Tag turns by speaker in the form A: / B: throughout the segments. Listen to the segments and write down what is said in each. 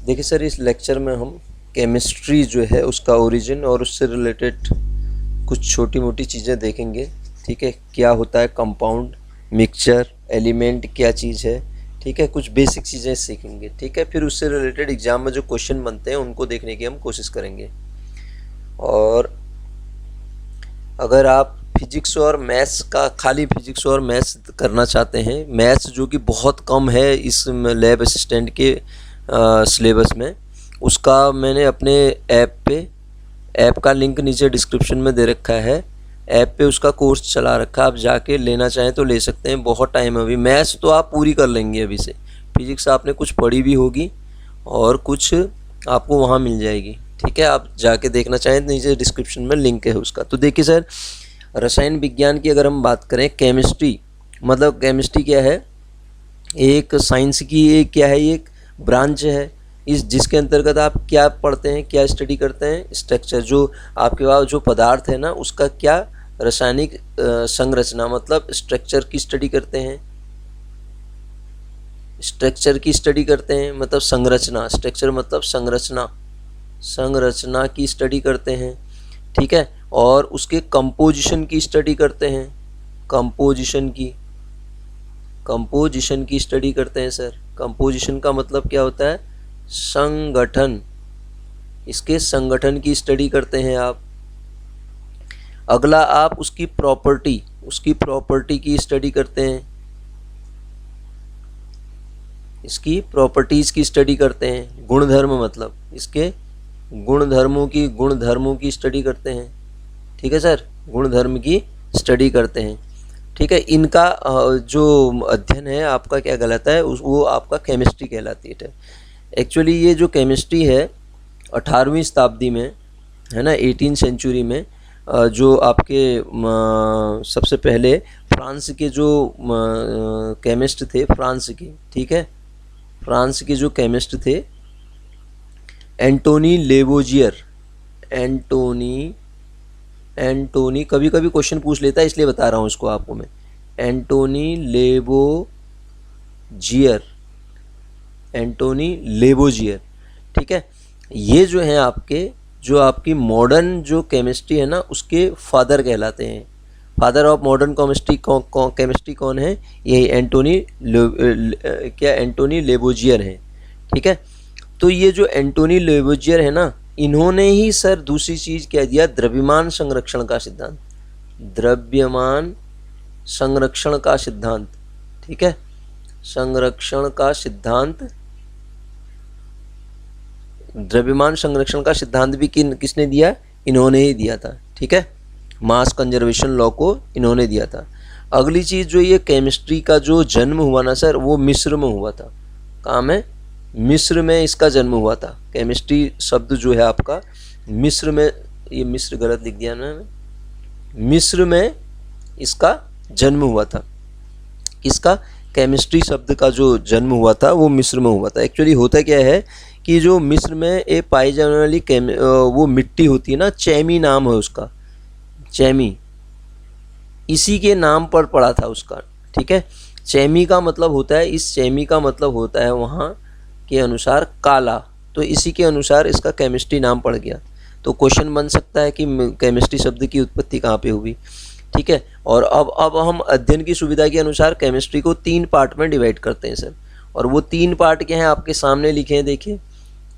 A: देखिए सर, इस लेक्चर में हम केमिस्ट्री जो है उसका ओरिजिन और उससे रिलेटेड कुछ छोटी मोटी चीज़ें देखेंगे। ठीक है, क्या होता है कंपाउंड, मिक्सचर, एलिमेंट क्या चीज़ है। ठीक है, कुछ बेसिक चीज़ें सीखेंगे। ठीक है, फिर उससे रिलेटेड एग्जाम में जो क्वेश्चन बनते हैं उनको देखने की हम कोशिश करेंगे। और अगर आप फिजिक्स और मैथ्स का, खाली फिजिक्स और मैथ्स करना चाहते हैं, मैथ्स जो कि बहुत कम है इस लैब असिस्टेंट के सिलेबस में, उसका मैंने अपने ऐप का लिंक नीचे डिस्क्रिप्शन में दे रखा है। ऐप पे उसका कोर्स चला रखा है, आप जाके लेना चाहें तो ले सकते हैं। बहुत टाइम है अभी। मैथ्स तो आप पूरी कर लेंगे अभी से। फिजिक्स आपने कुछ पढ़ी भी होगी और कुछ आपको वहाँ मिल जाएगी। ठीक है, आप जाके देखना चाहें तो नीचे डिस्क्रिप्शन में लिंक है उसका। तो देखिए सर, रसायन विज्ञान की अगर हम बात करें, केमिस्ट्री मतलब केमिस्ट्री क्या है, एक साइंस की एक क्या है, एक ब्रांच है इस जिसके अंतर्गत आप क्या पढ़ते हैं, क्या स्टडी करते हैं, स्ट्रक्चर, जो आपके पास जो पदार्थ है ना उसका क्या रासायनिक संरचना मतलब स्ट्रक्चर की स्टडी करते हैं। स्ट्रक्चर की स्टडी करते हैं मतलब संरचना, स्ट्रक्चर मतलब संरचना, संरचना की स्टडी करते हैं। ठीक है, और उसके कंपोजिशन की स्टडी करते हैं, कंपोजिशन की स्टडी करते हैं सर। कंपोजिशन का मतलब क्या होता है, संगठन, इसके संगठन की स्टडी करते हैं आप। अगला आप उसकी प्रॉपर्टी की स्टडी करते हैं, इसकी प्रॉपर्टीज़ की स्टडी करते हैं। गुणधर्म मतलब इसके गुणधर्मों की स्टडी करते हैं। ठीक है सर, गुणधर्म की स्टडी करते हैं। ठीक है, इनका जो अध्ययन है आपका क्या कहलाता है, वो आपका केमिस्ट्री कहलाती है। एक्चुअली ये जो केमिस्ट्री है 18वीं शताब्दी में है ना, 18 सेंचुरी में जो आपके सबसे पहले फ्रांस के जो केमिस्ट थे, फ्रांस के, ठीक है, फ्रांस के जो केमिस्ट थे एंटोनी लेवोजियर, एंटोनी कभी कभी क्वेश्चन पूछ लेता है इसलिए बता रहा हूँ इसको आपको मैं। एंटोनी लेवोजियर, ठीक है, ये जो है जो आपकी मॉडर्न जो केमिस्ट्री है ना उसके फादर कहलाते हैं। फादर ऑफ मॉडर्न केमिस्ट्री कौन है, यही एंटोनी लेवोजियर है। ठीक है, तो ये जो एंटोनी लेवोजियर है ना, इन्होंने ही सर दूसरी चीज़ क्या दिया, द्रव्यमान संरक्षण का सिद्धांत, द्रव्यमान संरक्षण का सिद्धांत। ठीक है, संरक्षण का सिद्धांत, द्रव्यमान संरक्षण का सिद्धांत भी किसने दिया, इन्होंने ही दिया था। ठीक है, मास कंजर्वेशन लॉ को इन्होंने दिया था। अगली चीज़ जो ये केमिस्ट्री का जो जन्म हुआ ना सर, वो मिस्र में हुआ था। कहाँ में, मिस्र में इसका जन्म हुआ था। केमिस्ट्री शब्द जो है आपका मिस्र में, ये मिस्र गलत लिख दिया ना, मिस्र में इसका जन्म हुआ था। इसका केमिस्ट्री शब्द का जो जन्म हुआ था वो मिस्र में हुआ था। एक्चुअली होता क्या है कि जो मिस्र में ये पाई जाने वाली वो मिट्टी होती है ना, चैमी नाम है उसका, चैमी, इसी के नाम पर पड़ा था उसका। ठीक है, चैमी का मतलब होता है, इस चैमी का मतलब होता है वहाँ के अनुसार काला, तो इसी के अनुसार इसका केमिस्ट्री नाम पड़ गया। तो क्वेश्चन बन सकता है कि केमिस्ट्री शब्द की उत्पत्ति कहाँ पे हुई। ठीक है, और अब हम अध्ययन की सुविधा के अनुसार केमिस्ट्री को 3 पार्ट में डिवाइड करते हैं सर। और वो 3 पार्ट क्या हैं, आपके सामने लिखे हैं, देखिए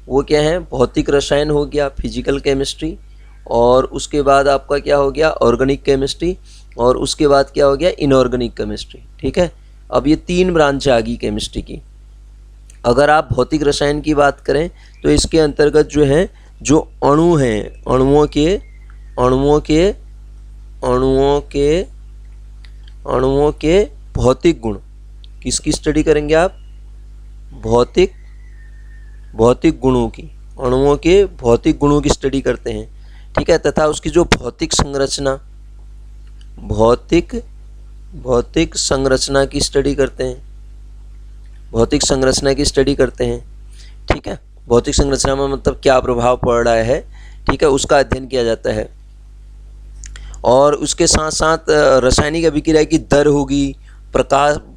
A: वो क्या है, भौतिक रसायन हो गया, फिजिकल केमिस्ट्री, और उसके बाद आपका क्या हो गया, ऑर्गेनिक केमिस्ट्री, और उसके बाद क्या हो गया, इनऑर्गेनिक केमिस्ट्री। ठीक है, अब ये 3 ब्रांच आ गई केमिस्ट्री की। अगर आप भौतिक रसायन की बात करें तो इसके अंतर्गत जो है, जो अणु हैं, अणुओं के भौतिक गुण, किसकी स्टडी करेंगे आप, भौतिक गुणों की, अणुओं के भौतिक गुणों की स्टडी करते हैं। ठीक है, तथा उसकी जो भौतिक संरचना की स्टडी करते हैं, भौतिक संरचना की स्टडी करते हैं। ठीक है, भौतिक संरचना में मतलब क्या प्रभाव पड़ रहा है, ठीक है, उसका अध्ययन किया जाता है। और उसके साथ साथ रासायनिक अभिक्रिया की दर होगी,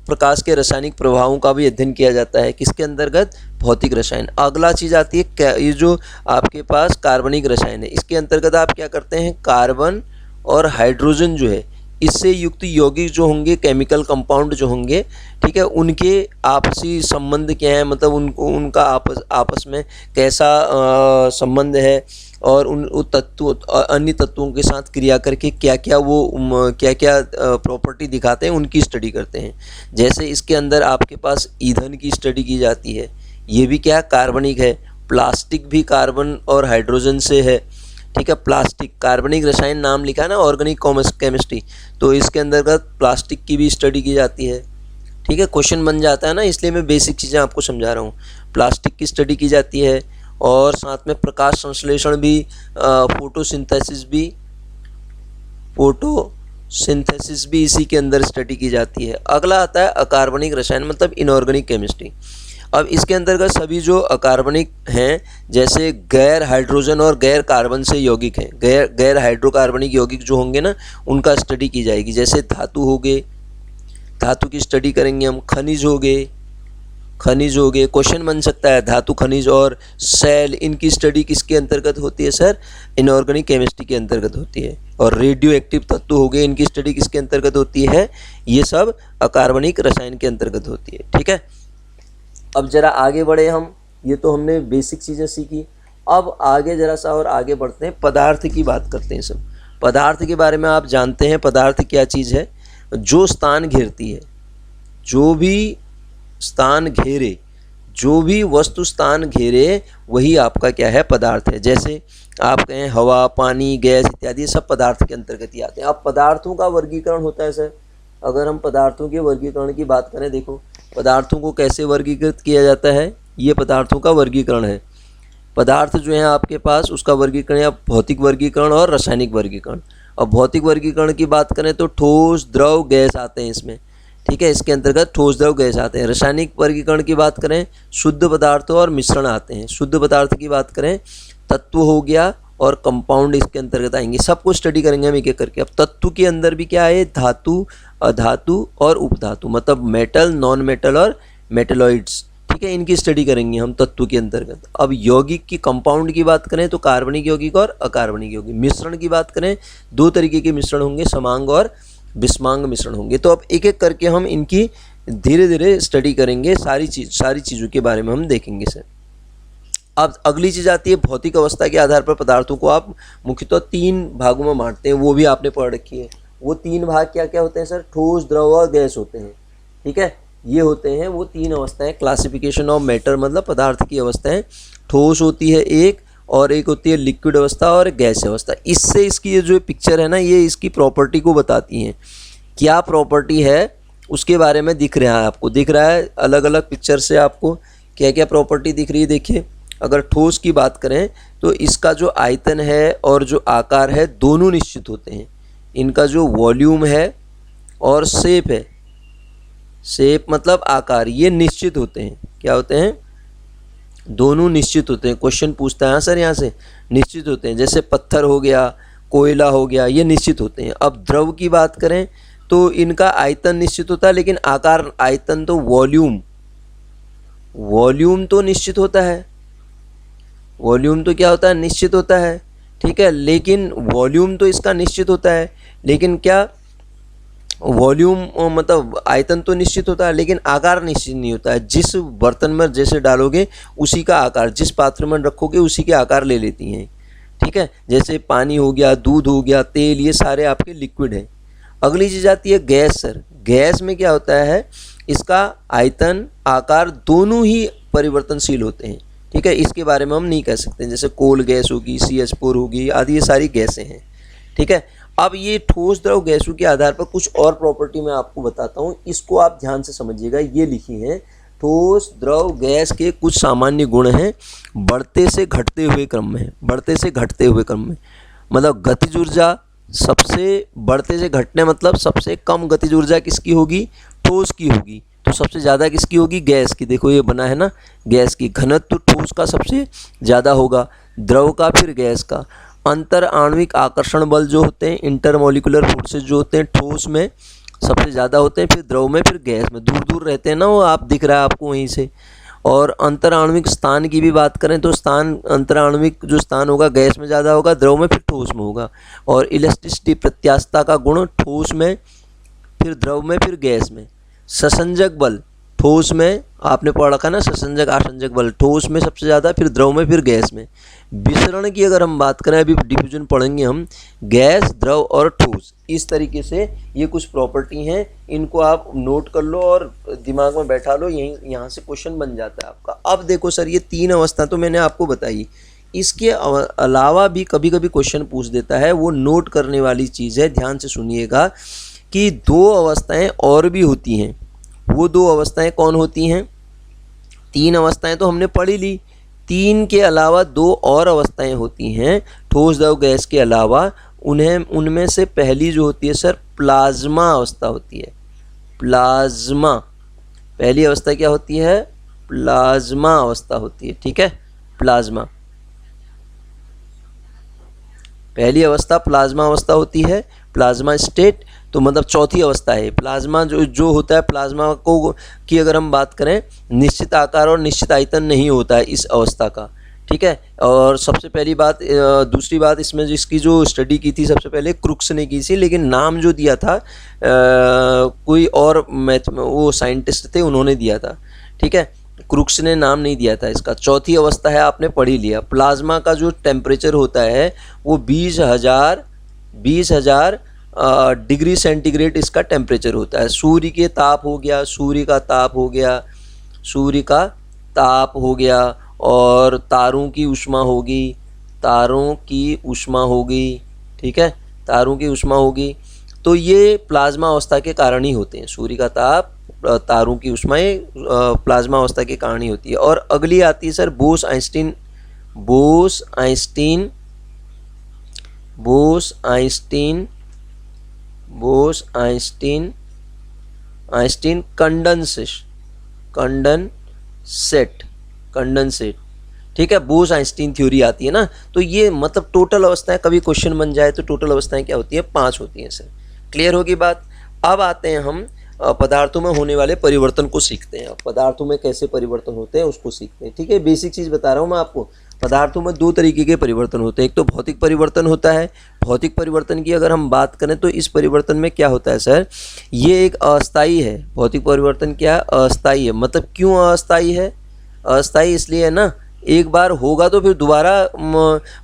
A: प्रकाश के रासायनिक प्रभावों का भी अध्ययन किया जाता है, किसके अंतर्गत, भौतिक रसायन। अगला चीज़ आती है ये जो आपके पास कार्बनिक रसायन है, इसके अंतर्गत आप क्या करते हैं, कार्बन और हाइड्रोजन जो है इससे युक्त यौगिक जो होंगे, केमिकल कंपाउंड जो होंगे, ठीक है, उनके आपसी संबंध क्या है, मतलब उनका आपस में कैसा संबंध है, और उन तत्वों अन्य तत्वों के साथ क्रिया करके क्या क्या प्रॉपर्टी दिखाते हैं, उनकी स्टडी करते हैं। जैसे इसके अंदर आपके पास ईंधन की स्टडी की जाती है, ये भी क्या कार्बनिक है। प्लास्टिक भी कार्बन और हाइड्रोजन से है, ठीक है। प्लास्टिक कार्बनिक रसायन नाम लिखा है ना, ऑर्गेनिक केमिस्ट्री, तो इसके अंतर्गत प्लास्टिक की भी स्टडी की जाती है, ठीक है। क्वेश्चन बन जाता है ना, इसलिए मैं बेसिक चीज़ें आपको समझा रहा हूँ। प्लास्टिक की स्टडी की जाती है, और साथ में प्रकाश संश्लेषण भी, फोटोसिंथेसिस भी इसी के अंदर स्टडी की जाती है। अगला आता है अकार्बनिक रसायन, मतलब इनऑर्गेनिक केमिस्ट्री। अब इसके अंतर्गत सभी जो अकार्बनिक हैं, जैसे गैर हाइड्रोजन और गैर कार्बन से यौगिक हैं, गैर हाइड्रोकार्बनिक यौगिक जो होंगे ना, उनका स्टडी की जाएगी। जैसे धातु हो गए, धातु की स्टडी करेंगे हम। खनिज हो गए, क्वेश्चन बन सकता है, धातु, खनिज और सेल, इनकी स्टडी किसके अंतर्गत होती है सर, इनऑर्गेनिक केमिस्ट्री के अंतर्गत होती है। और रेडियो एक्टिव तत्व हो गए, इनकी स्टडी किसके अंतर्गत होती है, ये सब अकार्बनिक रसायन के अंतर्गत होती है, ठीक है। अब जरा आगे बढ़े हम, ये तो हमने बेसिक चीज़ें सीखी। अब आगे जरा सा और आगे बढ़ते हैं, पदार्थ की बात करते हैं। सब पदार्थ के बारे में आप जानते हैं, पदार्थ क्या चीज़ है, जो स्थान घेरती है, जो भी स्थान घेरे, जो भी वस्तु स्थान घेरे, वही आपका क्या है, पदार्थ है। जैसे आप कहें हवा, पानी, गैस इत्यादि, ये सब पदार्थ के अंतर्गत ही आते हैं। अब पदार्थों का वर्गीकरण होता है सर, अगर हम पदार्थों के वर्गीकरण की बात करें, देखो पदार्थों को कैसे वर्गीकृत किया जाता है, ये पदार्थों का वर्गीकरण है। पदार्थ जो है आपके पास, उसका वर्गीकरण है भौतिक वर्गीकरण और रासायनिक वर्गीकरण। अब भौतिक वर्गीकरण की बात करें तो ठोस, द्रव, गैस आते हैं इसमें, ठीक है, इसके अंतर्गत ठोस, द्रव, गैस आते हैं। रासायनिक वर्गीकरण की बात करें, शुद्ध पदार्थ और मिश्रण आते हैं। शुद्ध पदार्थ की बात करें, तत्व हो गया और कंपाउंड इसके अंतर्गत आएंगे। सबको स्टडी करेंगे हम एक एक करके। अब तत्व के अंदर भी क्या है, धातु, अधातु और उपधातु, मतलब मेटल, नॉन मेटल और मेटलॉइड्स, ठीक है, इनकी स्टडी करेंगे हम तत्व के अंतर्गत। अब यौगिक की, कंपाउंड की बात करें तो कार्बनिक यौगिक और अकार्बनिक यौगिक। मिश्रण की बात करें, दो तरीके के मिश्रण होंगे, समांग और विषमांग मिश्रण होंगे। तो अब एक एक करके हम इनकी धीरे धीरे स्टडी करेंगे, सारी चीज़ों के बारे में हम देखेंगे सर। अब अगली चीज़ आती है, भौतिक अवस्था के आधार पर पदार्थों को आप मुख्यतः 3 भागों में बांटते हैं, वो भी आपने पढ़ रखी है। वो 3 भाग क्या क्या होते हैं सर, ठोस, द्रव और गैस होते हैं, ठीक है। ये होते हैं वो 3 अवस्थाएं, क्लासिफिकेशन ऑफ मैटर, मतलब पदार्थ की अवस्थाएं। ठोस होती है एक, और एक होती है लिक्विड अवस्था और गैस अवस्था। इससे इसकी ये जो पिक्चर है ना, ये इसकी प्रॉपर्टी को बताती हैं, क्या प्रॉपर्टी है उसके बारे में दिख रहा है आपको, दिख रहा है अलग अलग पिक्चर से आपको क्या क्या प्रॉपर्टी दिख रही है। देखिए, अगर ठोस की बात करें तो इसका जो आयतन है और जो आकार है, दोनों निश्चित होते हैं। इनका जो वॉल्यूम है और शेप है, शेप मतलब आकार, ये निश्चित होते हैं। क्या होते हैं, दोनों निश्चित होते हैं। क्वेश्चन पूछता है हाँ सर, यहाँ से निश्चित होते हैं। जैसे पत्थर हो गया, कोयला हो गया, ये निश्चित होते हैं। अब द्रव की बात करें तो इनका आयतन निश्चित होता है, लेकिन आकार, आयतन तो वॉल्यूम तो निश्चित होता है, वॉल्यूम तो क्या होता है, निश्चित होता है, ठीक है। लेकिन वॉल्यूम तो इसका निश्चित होता है, लेकिन क्या वॉल्यूम मतलब आयतन तो निश्चित होता है, लेकिन आकार निश्चित नहीं होता है। जिस बर्तन में जैसे डालोगे उसी का आकार, जिस पात्र में रखोगे उसी के आकार ले लेती हैं, ठीक है। जैसे पानी हो गया, दूध हो गया, तेल, ये सारे आपके लिक्विड हैं। अगली चीज़ आती है गैस सर। गैस में क्या होता है, इसका आयतन, आकार दोनों ही परिवर्तनशील होते हैं, ठीक है। इसके बारे में हम नहीं कह सकते। जैसे कोल गैस होगी, CH4 होगी आदि, ये सारी गैसें हैं, ठीक है। अब ये ठोस, द्रव, गैसों के आधार पर कुछ और प्रॉपर्टी मैं आपको बताता हूँ, इसको आप ध्यान से समझिएगा। ये लिखी है, ठोस, द्रव, गैस के कुछ सामान्य गुण हैं, बढ़ते से घटते हुए क्रम में, बढ़ते से घटते हुए क्रम में। मतलब गतिज ऊर्जा सबसे बढ़ते से घटने, मतलब सबसे कम गतिज ऊर्जा किसकी होगी, ठोस की होगी, तो सबसे ज़्यादा किसकी होगी, गैस की। देखो ये बना है ना, गैस की। घनत्व ठोस का सबसे ज़्यादा होगा, द्रव का, फिर गैस का। अंतर आणविक आकर्षण बल जो होते हैं, इंटरमोलिकुलर फोर्सेज जो होते हैं ठोस में, सबसे ज़्यादा होते हैं, फिर द्रव में, फिर गैस में। दूर दूर रहते हैं ना वो, आप दिख रहा है आपको वहीं से। और अंतराण्विक स्थान की भी बात करें तो स्थान, अंतराण्विक जो स्थान होगा गैस में ज़्यादा होगा, द्रव में, फिर ठोस में होगा। और इलास्टिसिटी प्रत्यास्थता का गुण ठोस में, फिर द्रव में, फिर गैस में। ससंजक बल ठोस में, आपने पढ़ रखा ना, ससंजक आसंजक बल ठोस में सबसे ज़्यादा, फिर द्रव में, फिर गैस में। विसरण की अगर हम बात करें, अभी डिफ्यूजन पढ़ेंगे हम, गैस, द्रव और ठोस, इस तरीके से ये कुछ प्रॉपर्टी हैं, इनको आप नोट कर लो और दिमाग में बैठा लो, यहीं यहाँ से क्वेश्चन बन जाता है आपका। अब देखो सर, ये 3 अवस्था तो मैंने आपको बताई, इसके अलावा भी कभी कभी क्वेश्चन पूछ देता है, वो नोट करने वाली चीज़ है, ध्यान से सुनिएगा कि 2 अवस्थाएं और भी होती हैं। वो 2 अवस्थाएं कौन होती हैं? 3 अवस्थाएं तो हमने पढ़ी ली, 3 के अलावा 2 और अवस्थाएं होती हैं ठोस, द्रव, गैस के अलावा। उनमें से पहली जो होती है सर, प्लाज्मा अवस्था होती है। प्लाज्मा, पहली अवस्था क्या होती है? प्लाज्मा अवस्था होती है, ठीक है। प्लाज्मा, पहली अवस्था प्लाज्मा अवस्था होती है, प्लाज्मा स्टेट। तो मतलब चौथी अवस्था है प्लाज्मा। जो होता है प्लाज्मा को की अगर हम बात करें, निश्चित आकार और निश्चित आयतन नहीं होता है इस अवस्था का, ठीक है। और सबसे पहली बात, दूसरी बात इसमें जिसकी जो स्टडी की थी सबसे पहले क्रुक्स ने की थी, लेकिन नाम जो दिया था कोई और वो साइंटिस्ट थे, उन्होंने दिया था, ठीक है। क्रुक्स ने नाम नहीं दिया था इसका। चौथी अवस्था है, आपने पढ़ ही लिया। प्लाज्मा का जो टेम्परेचर होता है वो 20,000 डिग्री सेंटीग्रेड इसका टेम्परेचर होता है। सूर्य के ताप हो गया, सूर्य का ताप हो गया, सूर्य का ताप हो गया, और तारों की ऊष्मा होगी, तारों की ऊष्मा होगी, ठीक है, तारों की ऊष्मा होगी। तो ये प्लाज्मा अवस्था के कारण ही होते हैं। सूर्य का ताप, तारों की ऊष्माएं प्लाज्मा अवस्था के कारण ही होती है। और अगली आती है sir Bose Einstein, Bose Einstein, Bose Einstein, Bose Einstein, Einstein condensate, condensate, ठीक है। बोस आइंस्टीन थ्योरी आती है ना। तो ये मतलब टोटल अवस्थाएं, कभी क्वेश्चन बन जाए तो टोटल अवस्थाएं क्या होती है? 5 होती हैं सर। क्लियर होगी बात। अब आते हैं हम पदार्थों में होने वाले परिवर्तन को सीखते हैं। पदार्थों में कैसे परिवर्तन होते हैं उसको सीखते हैं, ठीक है। बेसिक चीज़ बता रहा हूँ मैं आपको। पदार्थों में 2 तरीके के परिवर्तन होते हैं। एक तो भौतिक परिवर्तन होता है। भौतिक परिवर्तन की अगर हम बात करें तो इस परिवर्तन में क्या होता है सर, ये एक अस्थायी है। भौतिक परिवर्तन क्या है? अस्थायी है। मतलब क्यों अस्थायी है? अस्थायी इसलिए है ना, एक बार होगा तो फिर दोबारा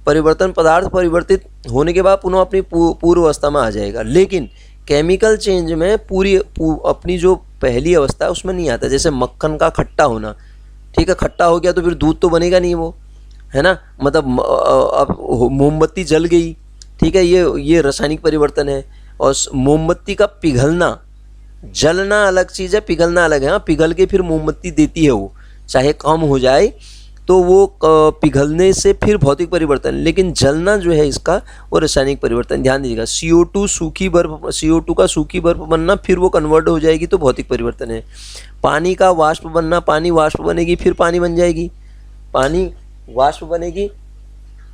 A: परिवर्तन, पदार्थ परिवर्तित होने के बाद पुनः अपनी पूर्व अवस्था में आ जाएगा। लेकिन केमिकल चेंज में अपनी जो पहली अवस्था है उसमें नहीं आता। जैसे मक्खन का खट्टा होना, ठीक है, खट्टा हो गया तो फिर दूध तो बनेगा नहीं वो, है ना। मतलब अब मोमबत्ती जल गई, ठीक है, ये रासायनिक परिवर्तन है। और मोमबत्ती का पिघलना, जलना अलग चीज़ है, पिघलना अलग है। हाँ, पिघल के फिर मोमबत्ती देती है वो, चाहे कम हो जाए तो वो पिघलने से फिर भौतिक परिवर्तन, लेकिन जलना जो है इसका वो रासायनिक परिवर्तन। ध्यान दीजिएगा, CO2 सूखी बर्फ, CO2 का सूखी बर्फ बनना, फिर वो कन्वर्ट हो जाएगी तो भौतिक परिवर्तन है। पानी का वाष्प बनना, पानी वाष्प बनेगी फिर पानी बन जाएगी, पानी वाष्प बनेगी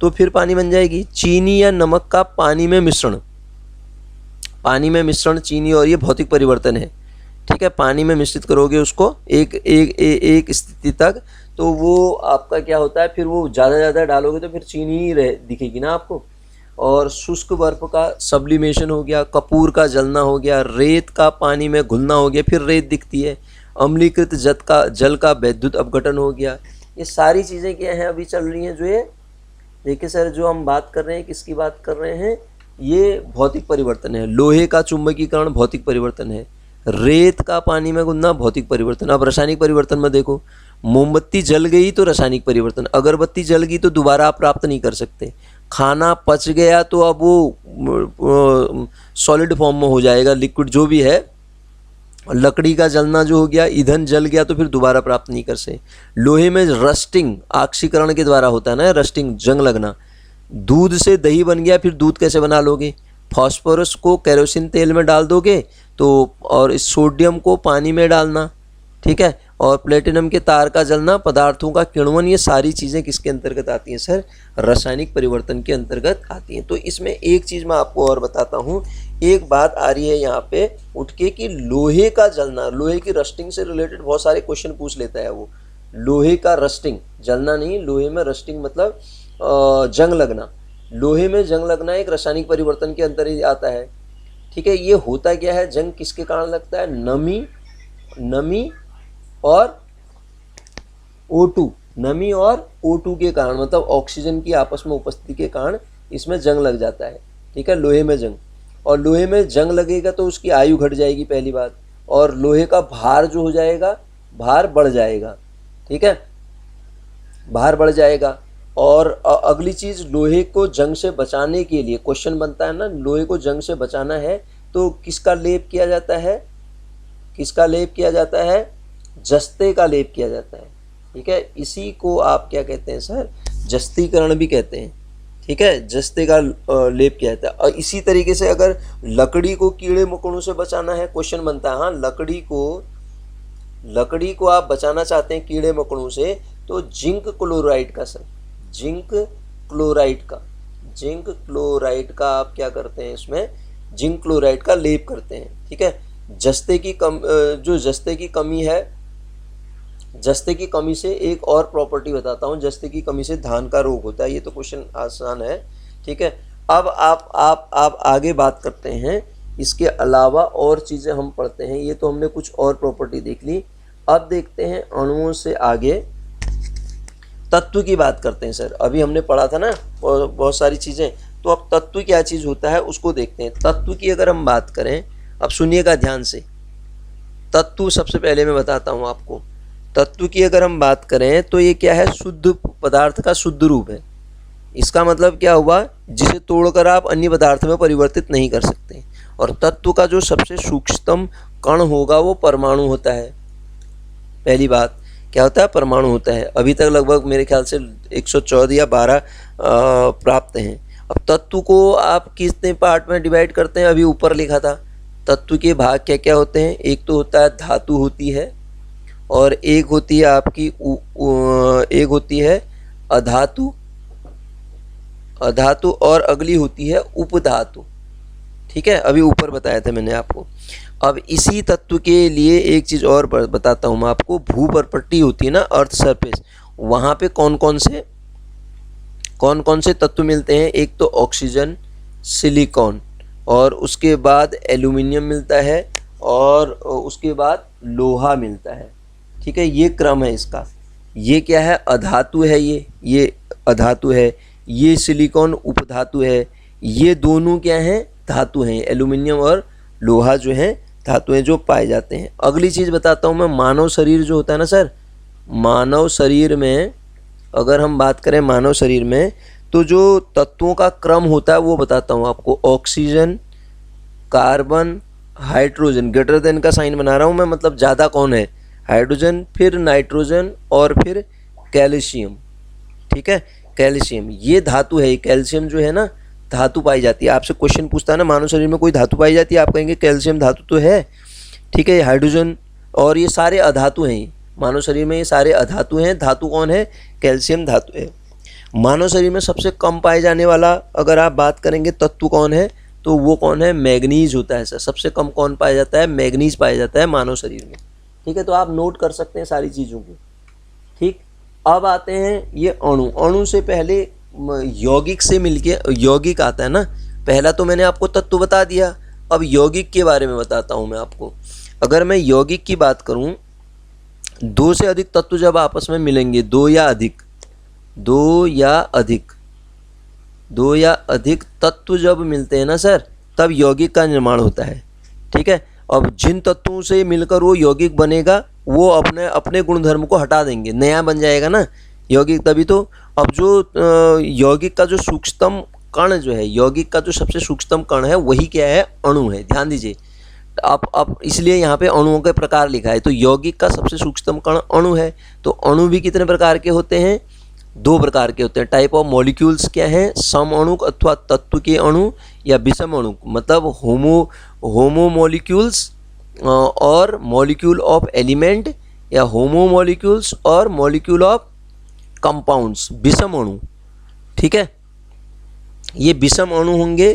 A: तो फिर पानी बन जाएगी। चीनी या नमक का पानी में मिश्रण, पानी में मिश्रण चीनी, और ये भौतिक परिवर्तन है, ठीक है। पानी में मिश्रित करोगे उसको एक स्थिति तक, तो वो आपका क्या होता है, फिर वो ज़्यादा डालोगे तो फिर चीनी ही दिखेगी ना आपको। और शुष्क बर्फ का सब्लिमेशन हो गया, कपूर का जलना हो गया, रेत का पानी में घुलना हो गया, फिर रेत दिखती है। अम्लीकृत जल का वैद्युत अपघटन हो गया। ये सारी चीज़ें क्या हैं, अभी चल रही हैं। जो ये देखिए सर, जो हम बात कर रहे हैं, किसकी बात कर रहे हैं, ये भौतिक परिवर्तन है। लोहे का चुंबकीकरण भौतिक परिवर्तन है। रेत का पानी में घुलना भौतिक परिवर्तन। अब रासायनिक परिवर्तन में देखो, मोमबत्ती जल गई तो रासायनिक परिवर्तन, अगरबत्ती जल गई तो दोबारा आप प्राप्त नहीं कर सकते। खाना पच गया तो अब वो सॉलिड फॉर्म में हो जाएगा, लिक्विड जो भी है। लकड़ी का जलना जो हो गया, ईंधन जल गया तो फिर दोबारा प्राप्त नहीं कर सकते। लोहे में रस्टिंग ऑक्सीकरण के द्वारा होता है ना, रस्टिंग, जंग लगना। दूध से दही बन गया, फिर दूध कैसे बना लोगे? फास्फोरस को केरोसिन तेल में डाल दोगे तो, और इस सोडियम को पानी में डालना, ठीक है। और प्लेटिनम के तार का जलना, पदार्थों का किण्वन, ये सारी चीज़ें किसके अंतर्गत आती हैं सर? रासायनिक परिवर्तन के अंतर्गत आती हैं। तो इसमें एक चीज़ मैं आपको और बताता हूँ, एक बात आ रही है यहाँ पे उठ के कि लोहे का जलना, लोहे की रस्टिंग से रिलेटेड बहुत सारे क्वेश्चन पूछ लेता है वो। लोहे का रस्टिंग, जलना नहीं, लोहे में रस्टिंग मतलब जंग लगना। लोहे में जंग लगना एक रासायनिक परिवर्तन के अंतर ही आता है। ठीक है, ये होता क्या है? जंग किसके कारण लगता है? नमी और O2, नमी और O2 के कारण, मतलब ऑक्सीजन की आपस में उपस्थिति के कारण इसमें जंग लग जाता है। ठीक है, लोहे में जंग, और लोहे में जंग लगेगा तो उसकी आयु घट जाएगी पहली बात, और लोहे का भार जो हो जाएगा, भार बढ़ जाएगा। ठीक है, भार बढ़ जाएगा। और अगली चीज़, लोहे को जंग से बचाने के लिए क्वेश्चन बनता है ना, लोहे को जंग से बचाना है तो किसका लेप किया जाता है? किसका लेप किया जाता है? जस्ते का लेप किया जाता है। ठीक है, इसी को आप क्या कहते हैं सर? जस्तीकरण भी कहते हैं। ठीक है, जस्ते का लेप किया जाता है। और इसी तरीके से अगर लकड़ी को कीड़े मकोड़ों से बचाना है, क्वेश्चन बनता है, हाँ, लकड़ी को आप बचाना चाहते हैं कीड़े मकोड़ों से, तो जिंक क्लोराइड का सर, जिंक क्लोराइड का आप क्या करते हैं? इसमें जिंक क्लोराइड का लेप करते हैं। ठीक है, जस्ते की कमी है, जस्ते की कमी से एक और प्रॉपर्टी बताता हूँ, जस्ते की कमी से धान का रोग होता है। ये तो क्वेश्चन आसान है। ठीक है, अब आप आगे बात करते हैं, इसके अलावा और चीज़ें हम पढ़ते हैं। ये तो हमने कुछ और प्रॉपर्टी देख ली। अब देखते हैं अणुओं से आगे तत्व की बात करते हैं सर। अभी हमने पढ़ा था ना बहुत सारी चीज़ें, तो अब तत्व क्या चीज़ होता है उसको देखते हैं। तत्व की अगर हम बात करें, अब सुनिएगा ध्यान से, तत्व सबसे पहले मैं बताता हूँ आपको। तत्व की अगर हम बात करें तो ये क्या है? शुद्ध पदार्थ का शुद्ध रूप है। इसका मतलब क्या हुआ? जिसे तोड़कर आप अन्य पदार्थ में परिवर्तित नहीं कर सकते। और तत्व का जो सबसे सूक्ष्मतम कण होगा वो परमाणु होता है। पहली बात क्या होता है? परमाणु होता है। अभी तक लगभग मेरे ख्याल से 114 या 12 प्राप्त हैं। अब तत्व को आप कितने पार्ट में डिवाइड करते हैं? अभी ऊपर लिखा था तत्व के भाग क्या क्या होते हैं। एक तो होता है धातु होती है, और एक होती है आपकी एक होती है अधातु, और अगली होती है उपधातु। ठीक है, अभी ऊपर बताया था मैंने आपको। अब इसी तत्व के लिए एक चीज़ और बताता हूँ मैं आपको। भूपर्पट्टी होती है ना, अर्थ सरफेस, वहाँ पे कौन कौन से तत्व मिलते हैं? एक तो ऑक्सीजन, सिलिकॉन, और उसके बाद एल्यूमिनियम मिलता है, और उसके बाद लोहा मिलता है। ठीक है, ये क्रम है इसका। ये क्या है? अधातु है, ये अधातु है, ये सिलिकॉन उपधातु है, ये दोनों क्या हैं? धातु हैं। एल्यूमिनियम और लोहा जो हैं धातु हैं जो पाए जाते हैं। अगली चीज़ बताता हूँ मैं, मानव शरीर जो होता है ना सर, मानव शरीर में अगर हम बात करें मानव शरीर में, तो जो तत्वों का क्रम होता है वो बताता हूँ आपको। Oxygen, carbon, hydrogen, greater than का साइन बना रहा हूँ मैं, मतलब ज़्यादा कौन है? हाइड्रोजन, फिर नाइट्रोजन, और फिर कैल्शियम। ठीक है, कैल्शियम ये धातु है। कैल्शियम जो है ना धातु पाई जाती है। आपसे क्वेश्चन पूछता है ना, मानव शरीर में कोई धातु पाई जाती है? आप कहेंगे कैल्शियम धातु तो है। ठीक है, हाइड्रोजन, और ये सारे अधातु हैं। मानव शरीर में ये सारे अधातु हैं। धातु कौन है? कैल्शियम धातु है। मानव शरीर में सबसे कम पाए जाने वाला अगर आप बात करेंगे तत्व कौन है, तो वो कौन है? मैग्नीज होता है सर। सबसे कम कौन पाया जाता है? मैग्नीज पाया जाता है मानव शरीर में। ठीक है, तो आप नोट कर सकते हैं सारी चीज़ों को। ठीक, अब आते हैं ये अणु। अणु से पहले यौगिक से मिलके यौगिक आता है ना। पहला तो मैंने आपको तत्व बता दिया, अब यौगिक के बारे में बताता हूँ मैं आपको। अगर मैं यौगिक की बात करूँ, दो से अधिक तत्व जब आपस में मिलेंगे, दो या अधिक तत्व जब मिलते हैं ना सर, तब यौगिक का निर्माण होता है। ठीक है, अब जिन तत्वों से मिलकर वो यौगिक बनेगा, वो अपने गुणधर्म को हटा देंगे, नया बन जाएगा ना यौगिक। तभी तो अब जो यौगिक का जो सूक्ष्मतम कण जो है, यौगिक का जो सबसे सूक्ष्मतम कण है, वही क्या है? अणु है। ध्यान दीजिए, अब इसलिए यहाँ पे अणुओं के प्रकार लिखा है। तो यौगिक का सबसे सूक्ष्मतम कण अणु है। तो अणु भी कितने प्रकार के होते हैं? 2 प्रकार के होते हैं। टाइप ऑफ मॉलिक्यूल्स क्या है? सम अणु अथवा तत्व के अणु, या विषम अणु, मतलब होमो मॉलिक्यूल्स और मॉलिक्यूल ऑफ एलिमेंट, या होमोमोलिक्यूल्स और मॉलिक्यूल ऑफ कंपाउंड्स, विषम अणु, ठीक है। ये विषम अणु होंगे।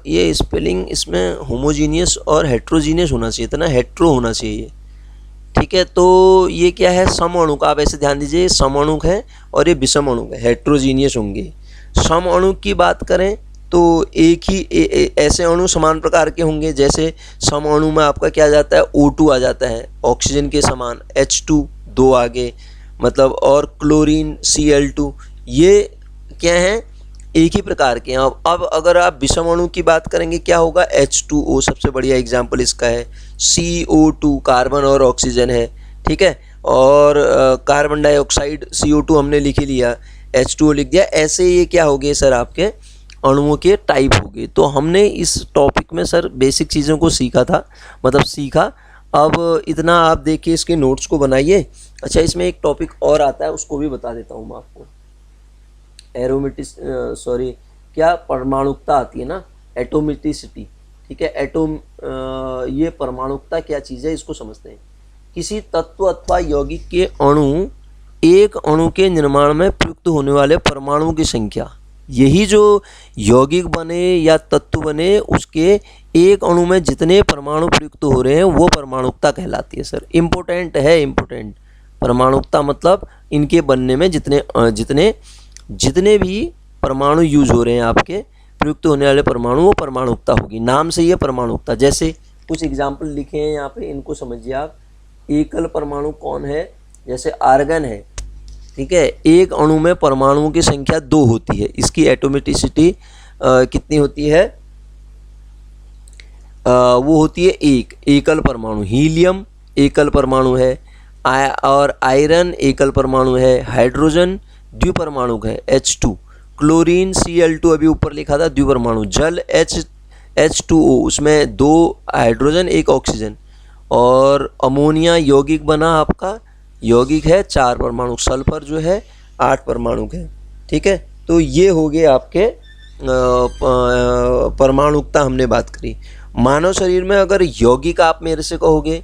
A: ये स्पेलिंग इसमें होमोजीनियस और हेट्रोजीनियस होना चाहिए था ना, हेट्रो होना चाहिए, ठीक है। तो ये क्या है, सम अणु का, आप ऐसे ध्यान दीजिए, सम अणु है और ये विषम अणु है, हेट्रोजीनियस होंगे। सम अणु की बात करें तो एक ही ऐसे अणु समान प्रकार के होंगे, जैसे सम अणु में आपका क्या आ जाता है, O2 आ जाता है, ऑक्सीजन के समान, H2 दो आगे, मतलब, और क्लोरीन Cl2, ये क्या हैं, एक ही प्रकार के हैं। अब अगर आप विषम अणु की बात करेंगे क्या होगा, H2O सबसे बढ़िया एग्जाम्पल इसका है, CO2 कार्बन और ऑक्सीजन है, ठीक है, और कार्बन डाइऑक्साइड CO2 हमने लिख ही लिया, H2O लिख दिया। ऐसे ये क्या हो गए सर, आपके अणुओं के टाइप हो गए। तो हमने इस टॉपिक में सर बेसिक चीज़ों को सीखा था, मतलब सीखा। अब इतना आप देखिए, इसके नोट्स को बनाइए। अच्छा, इसमें एक टॉपिक और आता है, उसको भी बता देता हूँ मैं आपको। क्या परमाणुकता आती है ना, एटोमिसिटी, ठीक है। ये परमाणुकता क्या चीज़ है, इसको समझते हैं। किसी तत्व अथवा यौगिक के अणु, एक अणु के निर्माण में प्रयुक्त होने वाले परमाणुओं की संख्या, यही जो यौगिक बने या तत्व बने, उसके एक अणु में जितने परमाणु प्रयुक्त हो रहे हैं वो परमाणुकता कहलाती है सर। इम्पोर्टेंट है, इम्पोर्टेंट। परमाणुकता मतलब इनके बनने में जितने भी परमाणु यूज हो रहे हैं, आपके प्रयुक्त होने वाले परमाणु, वो परमाणुकता होगी। नाम से ये परमाणुकता। जैसे कुछ एग्जाम्पल लिखे हैं यहाँ पे, इनको समझिए आप। एकल परमाणु कौन है, जैसे आर्गन है, ठीक है। एक अणु में परमाणुओं की संख्या 2 होती है, इसकी एटोमिसिटी कितनी होती है, वो होती है 1। एकल परमाणु, हीलियम एकल परमाणु है, और आयरन एकल परमाणु है, हाइड्रोजन द्विपरमाणुक है, H2, क्लोरीन Cl2 अभी ऊपर लिखा था द्विपरमाणु, जल H2O, उसमें 2 हाइड्रोजन 1 ऑक्सीजन, और अमोनिया यौगिक बना आपका, यौगिक है 4 परमाणु, सल्फर जो है 8 परमाणु है, ठीक है। तो ये हो गए आपके परमाणुकता हमने बात करी। मानव शरीर में अगर यौगिक आप मेरे से कहोगे,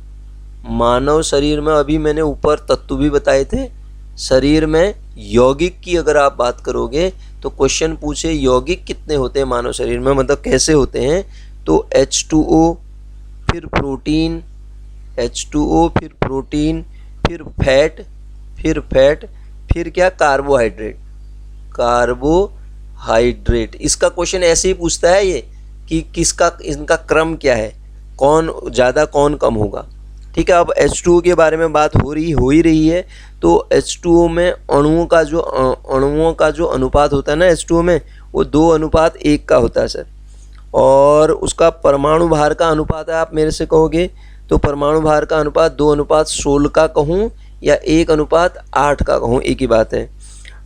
A: मानव शरीर में अभी मैंने ऊपर तत्व भी बताए थे, शरीर में यौगिक की अगर आप बात करोगे तो क्वेश्चन पूछे यौगिक कितने होते हैं मानव शरीर में, मतलब कैसे होते हैं, तो H2O, फिर प्रोटीन, H2O, फिर प्रोटीन, फिर फैट, फिर क्या, कार्बोहाइड्रेट। इसका क्वेश्चन ऐसे ही पूछता है ये कि इनका क्रम क्या है, कौन ज़्यादा कौन कम होगा, ठीक है। अब H2O के बारे में बात हो ही रही है, तो H2O में अणुओं का जो अनुपात होता है ना H2O में, वो 2:1 का होता है सर। और उसका परमाणु भार का अनुपात है, आप मेरे से कहोगे तो परमाणु भार का अनुपात 2:16 का कहूँ या 1:8 का कहूँ, एक ही बात है।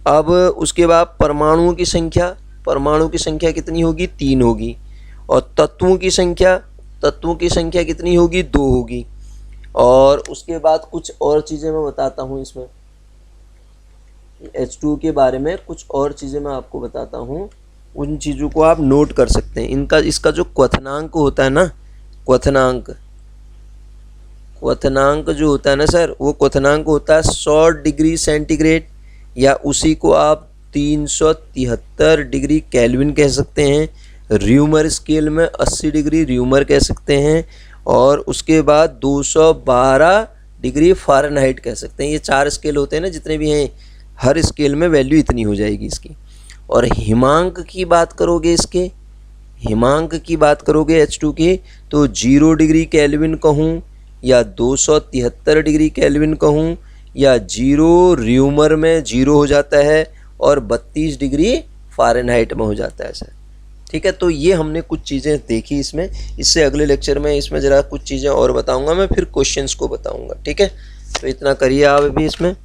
A: अब उसके बाद परमाणुओं की संख्या कितनी होगी, 3 होगी। और तत्वों की संख्या कितनी होगी, 2 होगी। और उसके बाद कुछ और चीज़ें मैं बताता हूँ इसमें, H2O के बारे में कुछ और चीज़ें मैं आपको बताता हूँ, उन चीज़ों को आप नोट कर सकते हैं। इसका जो क्वथनांक होता है ना, क्वथनांक जो होता है ना सर, वो क्वथनांक होता है 100 डिग्री सेंटीग्रेड, या उसी को आप 373 डिग्री केल्विन कह सकते हैं। र्यूमर स्केल में 80 डिग्री र्यूमर कह सकते हैं, और उसके बाद 212 डिग्री फ़ारेनहाइट कह सकते हैं। ये 4 स्केल होते हैं ना, जितने भी हैं, हर स्केल में वैल्यू इतनी हो जाएगी इसकी। और हिमांक की बात करोगे H2 की, तो 0 डिग्री केल्विन कहूँ या 273 डिग्री केल्विन कहूँ, या 0 र्यूमर में 0 हो जाता है और 32 डिग्री फ़ारेनहाइट में हो जाता है सर, ठीक है। तो ये हमने कुछ चीज़ें देखी इसमें। इससे अगले लेक्चर में इसमें ज़रा कुछ चीज़ें और बताऊंगा मैं, फिर क्वेश्चंस को बताऊंगा, ठीक है। तो इतना करिए आप अभी इसमें।